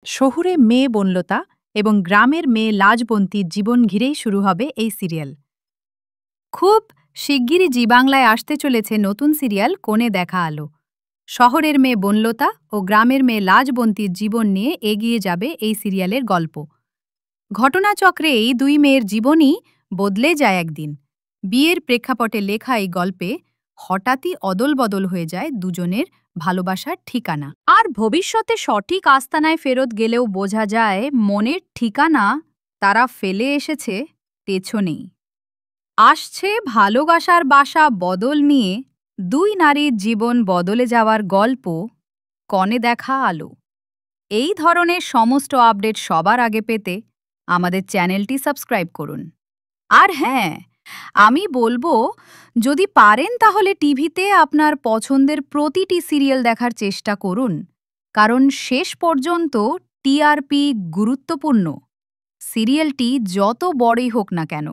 শহুরে মেয়ে বনলতা এবং গ্রামের মেয়ে লাজবন্তীর জীবন ঘিরেই শুরু হবে এই সিরিয়াল। খুব শিগগিরই জি বাংলায় আসতে চলেছে নতুন সিরিয়াল কোণে দেখা আলো। শহরের মেয়ে বনলতা ও গ্রামের মেয়ে লাজবন্তীর জীবন নিয়ে এগিয়ে যাবে এই সিরিয়ালের গল্প। ঘটনাচক্রে এই দুই মেয়ের জীবনই বদলে যায় একদিন। বিয়ের প্রেক্ষাপটে লেখা এই গল্পে হঠাৎই অদলবদল হয়ে যায় দুজনের ভালোবাসার ঠিকানা। আর ভবিষ্যতে সঠিক আস্তানায় ফেরত গেলেও বোঝা যায় মনের ঠিকানা তারা ফেলে এসেছে পেছনেই। আসছে ভালোবাসার বাসা বদল নিয়ে দুই নারীর জীবন বদলে যাওয়ার গল্প কনে দেখা আলো। এই ধরনের সমস্ত আপডেট সবার আগে পেতে আমাদের চ্যানেলটি সাবস্ক্রাইব করুন। আর হ্যাঁ, আমি বলবো, যদি পারেন তাহলে টিভিতে আপনার পছন্দের প্রতিটি সিরিয়াল দেখার চেষ্টা করুন, কারণ শেষ পর্যন্ত টিআরপি গুরুত্বপূর্ণ, সিরিয়ালটি যত বড়ই হোক না কেন।